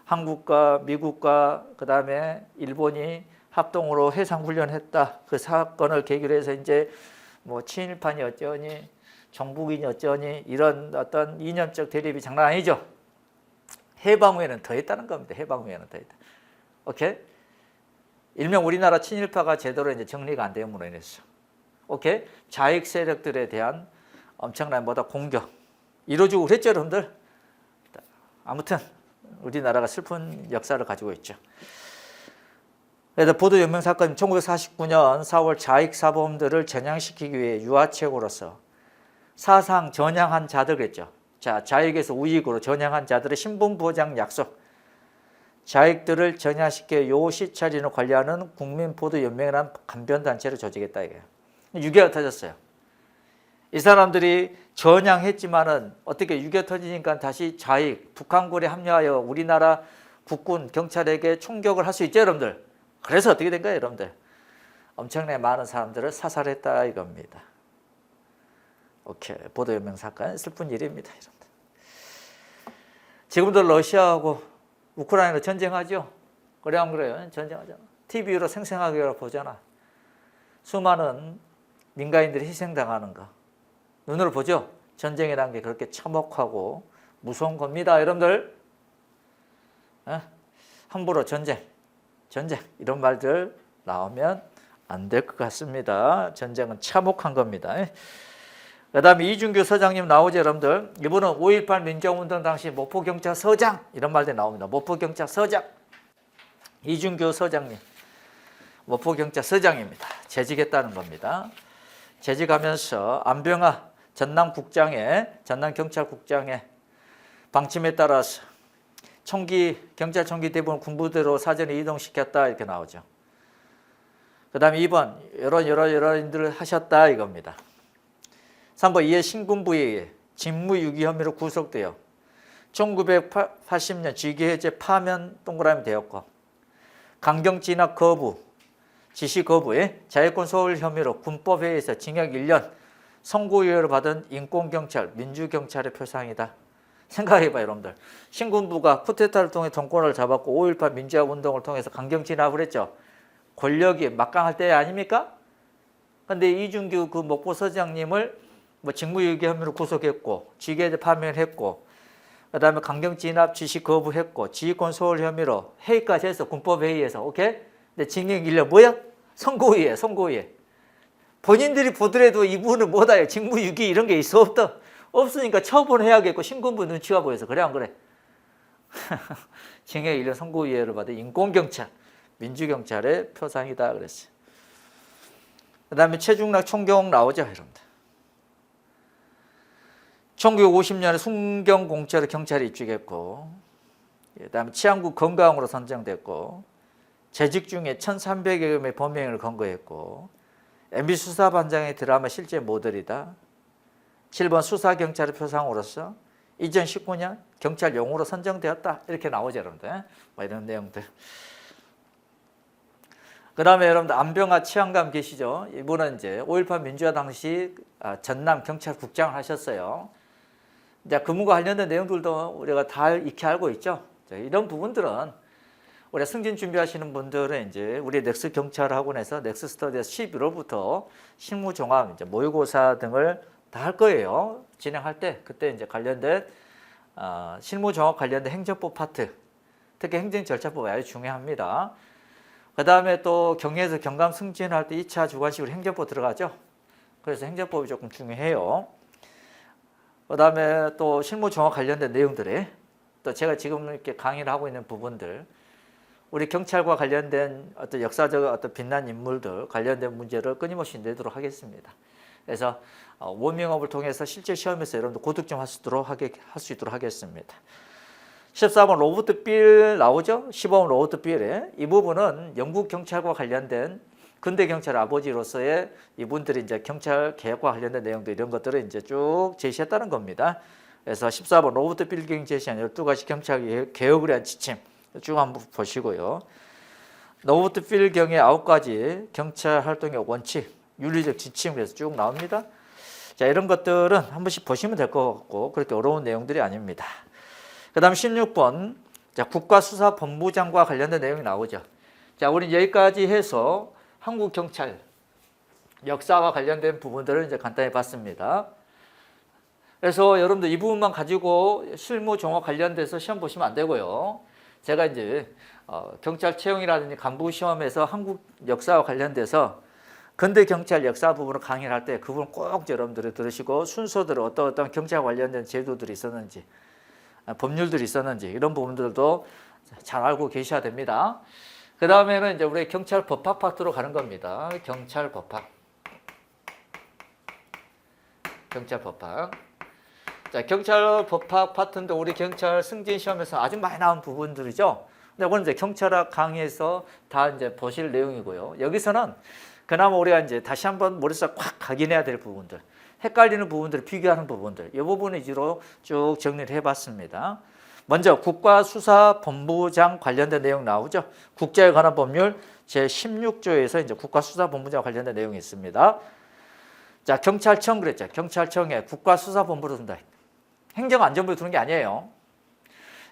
Speaker 1: 한국과 미국과 그다음에 일본이 합동으로 해상 훈련했다. 그 사건을 계기로 해서 이제 뭐 친일파니 어쩌니 정복이니 어쩌니 이런 어떤 이념적 대립이 장난 아니죠. 해방 후에는 더 했다는 겁니다. 해방 후에는 더 했다. 오케이? 일명 우리나라 친일파가 제대로 이제 정리가 안 됨으로 인해서. 오케이? 좌익 세력들에 대한 엄청난 뭐다 공격 이루어지고 그랬죠, 여러분들. 아무튼 우리나라가 슬픈 역사를 가지고 있죠. 그래서 보도 연명 사건은 1949년 4월 좌익 사범들을 전향시키기 위해 유화책으로서 사상 전향한 자들 그랬죠. 자, 좌익에서 우익으로 전향한 자들의 신분 보장 약속. 좌익들을 전향시켜 요 시찰인을 관리하는 국민보도연맹이라는 간변단체를 조직했다 이거예요. 6.25가 터졌어요. 이 사람들이 전향했지만은 어떻게 6.25 터지니까 다시 좌익, 북한군에 합류하여 우리나라 국군, 경찰에게 총격을 할 수 있죠, 여러분들. 그래서 어떻게 된 거예요, 여러분들? 엄청나게 많은 사람들을 사살했다 이겁니다. 오케이. 보도연맹 사건 슬픈 일입니다, 여러분들. 지금도 러시아하고 우크라이나로 전쟁하죠? 그래 안 그래요? 전쟁하잖아. TV로 생생하게 보잖아. 수많은 민간인들이 희생당하는 거. 눈으로 보죠? 전쟁이라는 게 그렇게 참혹하고 무서운 겁니다, 여러분들. 함부로 전쟁 이런 말들 나오면 안 될 것 같습니다. 전쟁은 참혹한 겁니다. 그 다음에 이준규 서장님 나오죠, 여러분들. 이분은 5.18 민주화운동 당시 목포경찰서장 이런 말들이 나옵니다. 목포경찰서장 이준규 서장님 목포경찰서장입니다. 재직했다는 겁니다. 재직하면서 안병하 전남경찰국장의 방침에 따라서 경찰총기 대부분 군부대로 사전에 이동시켰다 이렇게 나오죠. 그 다음에 2번 이런 일들을 하셨다 이겁니다. 3번 이에 신군부에 의해 직무유기 혐의로 구속되어 1980년 쥐계해제 파면 동그라미 되었고 강경 진압 거부, 지시 거부에 자유권 소홀 혐의로 군법회의에서 징역 1년 선고유예를 받은 인권경찰, 민주경찰의 표상이다. 생각해봐요, 여러분들. 신군부가 쿠데타를 통해 정권을 잡았고 5.18 민주화 운동을 통해서 강경 진압을 했죠. 권력이 막강할 때 아닙니까? 근데 이준규 그 목포서장님을 뭐 직무유기 혐의로 구속했고 쥐계해제 파면했고 그다음에 강경 진압 지시 거부했고 지휘권 소홀 혐의로 회의까지 해서 군법회의에서 오케이? 근데 징역 1년 뭐야? 선고유예. 본인들이 보더라도 이분은 뭐다요? 직무유기 이런 게 있어 없다? 없으니까 처분해야겠고 신군부 눈치가 보여서 그래 안 그래? 징역 1년 선고유예를 받은 인권경찰, 민주경찰의 표상이다 그랬어요. 그 다음에 최중락 총경 나오죠, 여러분들. 1950년에 순경공채로 경찰에 입직했고 그 다음에 치안국 건강으로 선정됐고 재직 중에 1,300여 개의 범행을 검거했고 MB 수사반장의 드라마 실제 모델이다. 7번 수사경찰의 표상으로서 2019년 경찰 용으로 선정되었다. 이렇게 나오죠, 여러분들. 뭐 이런 내용들. 그 다음에 여러분들 안병하 치안감 계시죠? 이분은 이제 5.18 민주화 당시 전남 경찰국장을 하셨어요. 이제 근무과 관련된 내용들도 우리가 다 익히 알고 있죠. 이런 부분들은 우리 승진 준비하시는 분들은 이제 우리 넥스 경찰학원에서 넥스 스터디에서 11월부터 실무 종합, 이제 모의고사 등을 다 할 거예요. 진행할 때 그때 이제 관련된 실무 종합 관련된 행정법 파트, 특히 행정절차법 아주 중요합니다. 그 다음에 또 경에서 경감 승진할 때 2차 주관식으로 행정법 들어가죠. 그래서 행정법이 조금 중요해요. 그 다음에 또 실무정화 관련된 내용들이 또 제가 지금 이렇게 강의를 하고 있는 부분들, 우리 경찰과 관련된 어떤 역사적 어떤 빛난 인물들 관련된 문제를 끊임없이 내도록 하겠습니다. 그래서 워밍업을 통해서 실제 시험에서 여러분들 고득 좀 할 수 있도록 하겠습니다. 14번 로버트 빌 나오죠? 15번 로버트 빌에 이 부분은 영국 경찰과 관련된 근대 경찰 아버지로서의 이분들이 이제 경찰 개혁과 관련된 내용들 이런 것들을 이제 쭉 제시했다는 겁니다. 그래서 14번 로버트 빌 경이 제시한 12가지 경찰 개혁을 위한 지침 쭉 한번 보시고요. 로버트 빌 경의 9가지 경찰 활동의 원칙, 윤리적 지침 그래서 쭉 나옵니다. 자, 이런 것들은 한 번씩 보시면 될 것 같고 그렇게 어려운 내용들이 아닙니다. 그 다음 16번 자, 국가수사본부장과 관련된 내용이 나오죠. 자, 우리 여기까지 해서 한국 경찰 역사와 관련된 부분들을 이제 간단히 봤습니다. 그래서 여러분들 이 부분만 가지고 실무 종합 관련돼서 시험 보시면 안 되고요. 제가 이제 경찰 채용이라든지 간부 시험에서 한국 역사와 관련돼서 근대 경찰 역사 부분을 강의를 할 때 그 부분 꼭 여러분들이 들으시고 순서대로 어떤 경찰 관련된 제도들이 있었는지 법률들이 있었는지 이런 부분들도 잘 알고 계셔야 됩니다. 그 다음에는 이제 우리 경찰 법학 파트로 가는 겁니다. 경찰 법학. 경찰 법학. 자, 경찰 법학 파트인데 우리 경찰 승진 시험에서 아주 많이 나온 부분들이죠. 근데 이건 이제 경찰학 강의에서 다 이제 보실 내용이고요. 여기서는 그나마 우리가 이제 다시 한번 머릿속에 꽉 각인해야 될 부분들, 헷갈리는 부분들을 비교하는 부분들, 이 부분 위주로 쭉 정리를 해봤습니다. 먼저 국가수사본부장 관련된 내용 나오죠. 국제에 관한 법률 제16조에서 이제 국가수사본부장 관련된 내용이 있습니다. 자, 경찰청 그랬죠. 경찰청에 국가수사본부를 둔다. 행정안전부를 두는 게 아니에요.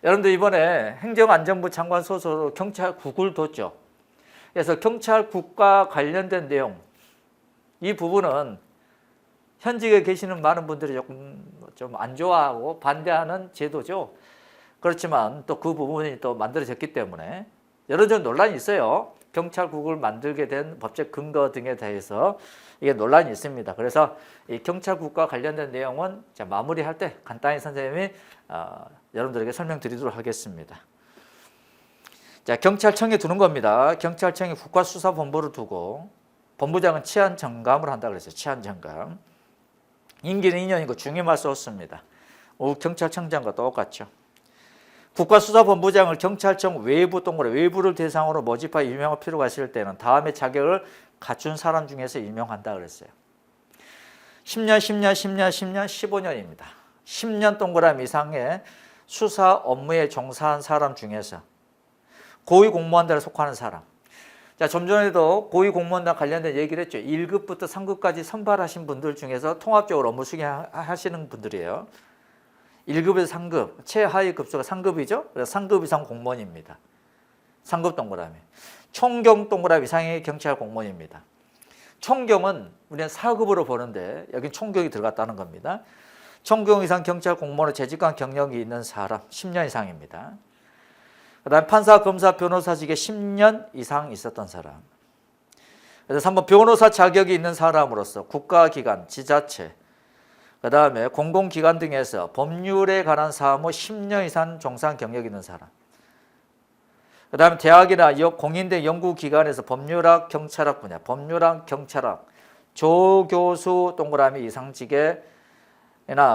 Speaker 1: 여러분들 이번에 행정안전부 장관 소속으로 경찰국을 뒀죠. 그래서 경찰국과 관련된 내용, 이 부분은 현직에 계시는 많은 분들이 조금 좀 안 좋아하고 반대하는 제도죠. 그렇지만 또 그 부분이 또 만들어졌기 때문에 여러 전 논란이 있어요. 경찰국을 만들게 된 법적 근거 등에 대해서 이게 논란이 있습니다. 그래서 이 경찰국과 관련된 내용은 마무리할 때 간단히 선생님이 여러분들에게 설명드리도록 하겠습니다. 자, 경찰청에 두는 겁니다. 경찰청이 국가수사본부를 두고 본부장은 치안정감을 한다 그랬어요. 치안정감. 임기는 2년이고 중임할 수 없습니다. 경찰청장과 똑같죠. 국가수사본부장을 경찰청 외부 동굴에 외부를 대상으로 모집하여 임명할 필요가 있을 때는 다음의 자격을 갖춘 사람 중에서 임명한다 그랬어요. 10년, 10년, 10년, 10년, 15년입니다. 10년 동그라미 이상의 수사 업무에 종사한 사람 중에서 고위공무원단에 속하는 사람. 자, 좀 전에도 고위공무원단 관련된 얘기를 했죠. 1급부터 3급까지 선발하신 분들 중에서 통합적으로 업무 수행하시는 분들이에요. 1급에서 3급, 최하위 급수가 3급이죠. 그래서 3급 이상 공무원입니다. 3급 동그라미. 총경 동그라미 이상의 경찰 공무원입니다. 총경은 우리는 4급으로 보는데 여기 총경이 들어갔다는 겁니다. 총경 이상 경찰 공무원의 재직관 경력이 있는 사람 10년 이상입니다. 그 다음에 판사, 검사, 변호사직에 10년 이상 있었던 사람. 그래서 3번 변호사 자격이 있는 사람으로서 국가기관, 지자체, 그 다음에 공공기관 등에서 법률에 관한 사무 10년 이상 종사한 경력이 있는 사람. 그 다음에 대학이나 공인된 연구기관에서 법률학, 경찰학 분야, 법률학, 경찰학, 조교수 동그라미 이상직에나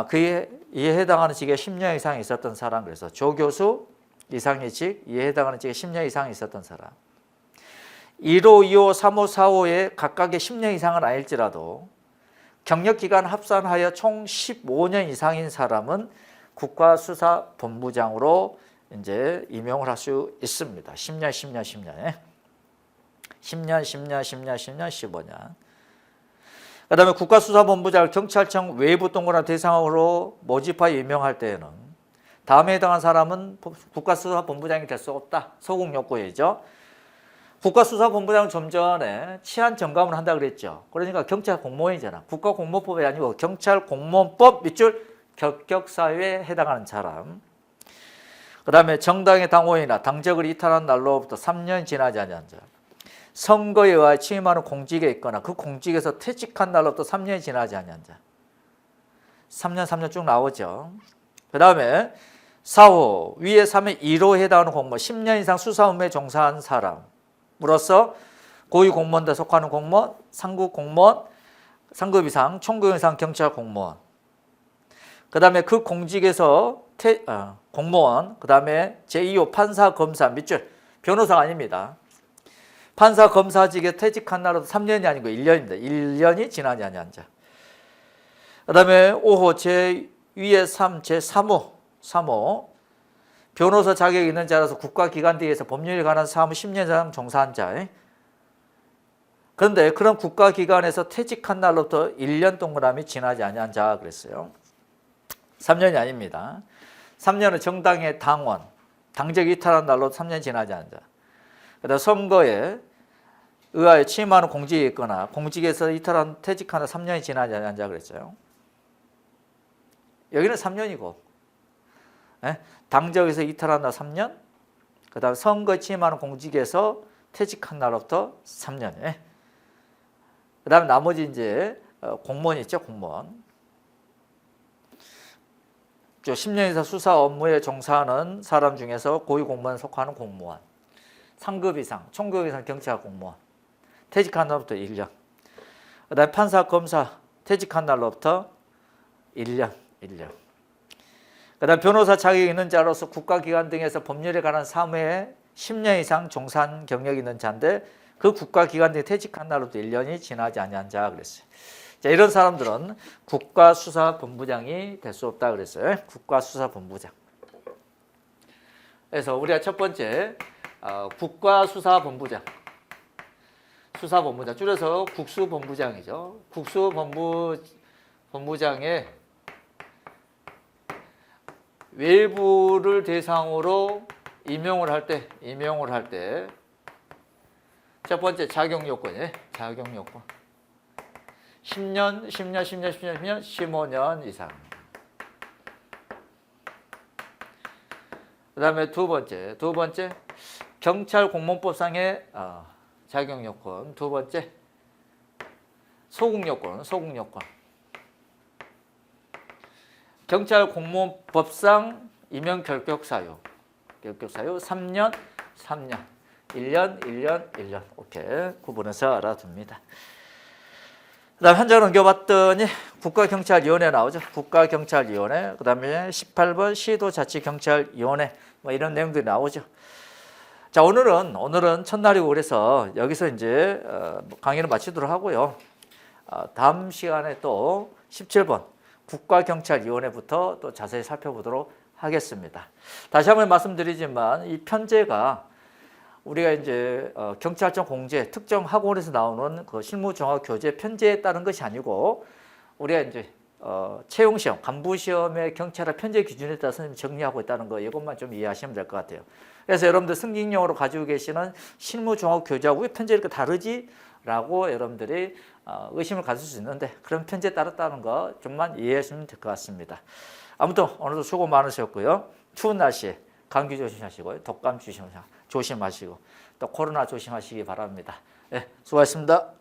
Speaker 1: 그에 해당하는 직에 10년 이상 있었던 사람. 그래서 조교수 이상의 직, 이에 해당하는 직에 10년 이상 있었던 사람. 1호, 2호, 3호, 4호에 각각의 10년 이상은 아닐지라도 경력기간 합산하여 총 15년 이상인 사람은 국가수사본부장으로 이제 임용을 할 수 있습니다. 10년, 10년, 10년에. 10년, 10년, 10년, 10년, 15년. 그 다음에 국가수사본부장을 경찰청 외부 동그란 대상으로 모집하여 임명할 때에는 다음에 해당한 사람은 국가수사본부장이 될 수 없다. 소극 요건이죠. 국가수사본부장은 좀 전에 치안정감을 한다고 그랬죠. 그러니까 경찰 공무원이잖아. 국가공무원법이 아니고 경찰공무원법 밑줄 결격사유에 해당하는 사람. 그 다음에 정당의 당원이나 당적을 이탈한 날로부터 3년 지나지 않은 자. 선거에 의하여 취임하는 공직에 있거나 그 공직에서 퇴직한 날로부터 3년이 지나지 아니한 자. 3년 쭉 나오죠. 그 다음에 4호 위에 3의 1호에 해당하는 공무원 10년 이상 수사 업무에 종사한 사람으로서 고위 공무원에 속하는 공무원, 상급 공무원, 상급 이상, 총급 이상 경찰 공무원. 그 다음에 그 공직에서 공무원, 그 다음에 제2호 판사, 검사, 밑줄, 변호사가 아닙니다. 판사, 검사직에 퇴직한 날로도 3년이 아니고 1년입니다. 1년이 지나지 아니한 자. 그 다음에 5호 제 위에 3, 제3호, 3호 변호사 자격이 있는 자라서 국가기관 등에서 법률에 관한 사무 10년 이상 종사한 자. 그런데 그런 국가기관에서 퇴직한 날로부터 1년 동그라미 지나지 아니한 자 그랬어요. 3년이 아닙니다. 3년은 정당의 당원, 당적 이탈한 날로 3년 지나지 않은 자. 그다음 선거에 의하여 취임하는 공직이 있거나 공직에서 이탈한 퇴직하는 3년이 지나지 않은 자 그랬어요. 여기는 3년이고 당적에서 이탈한 날 3년, 그다음 선거에 취임하는 공직에서 퇴직한 날로부터 3년. 그다음 나머지 이제 공무원 있죠, 공무원. 10년 이상 수사 업무에 종사하는 사람 중에서 고위 공무원에 속하는 공무원, 상급 이상, 총급 이상 경찰 공무원, 퇴직한 날부터 1년. 그다음에 판사, 검사, 퇴직한 날로부터 1년. 그다음 변호사 자격이 있는 자로서 국가기관 등에서 법률에 관한 사무에 10년 이상 종사한 경력이 있는 자인데 그 국가기관 등에 퇴직한 날로부터 1년이 지나지 아니한 자 그랬어요. 자, 이런 사람들은 국가수사본부장이 될 수 없다 그랬어요. 국가수사본부장. 그래서 우리가 첫 번째 국가수사본부장, 수사본부장 줄여서 국수본부장이죠. 국수본부장의 외부를 대상으로 임용을 할 때 첫 번째 자격 요건이에요. 자격 요건. 10년, 15년 이상. 그 다음에 두 번째 경찰 공무원법상의 자격 요건. 두 번째 소급 요건. 경찰 공무원법상 임용 결격 사유 3년, 1년. 오케이. 구분해서 알아둡니다. 그 다음에 현장을 옮겨봤더니 국가경찰위원회 나오죠. 국가경찰위원회. 그 다음에 18번 시도자치경찰위원회. 뭐 이런 내용들이 나오죠. 자, 오늘은 첫날이고 그래서 여기서 이제 강의를 마치도록 하고요. 다음 시간에 또 17번 국가경찰위원회부터 또 자세히 살펴보도록 하겠습니다. 다시 한번 말씀드리지만 이 편제가 우리가 이제 경찰청 공제 특정 학원에서 나오는 그 실무정학 교재 편제에 따른 것이 아니고 우리가 이제 채용시험, 간부시험의 경찰학 편제 기준에 따라서 정리하고 있다는 거 이것만 좀 이해하시면 될 것 같아요. 그래서 여러분들 승객용으로 가지고 계시는 실무정학 교재하고 왜 편제 이렇게 다르지? 라고 여러분들이 의심을 가질 수 있는데 그런 편제에 따랐다는 거 좀만 이해하시면 될 것 같습니다. 아무튼 오늘도 수고 많으셨고요. 추운 날씨에 감기 조심하시고요. 독감 조심하시고 또 코로나 조심하시기 바랍니다. 네, 수고하셨습니다.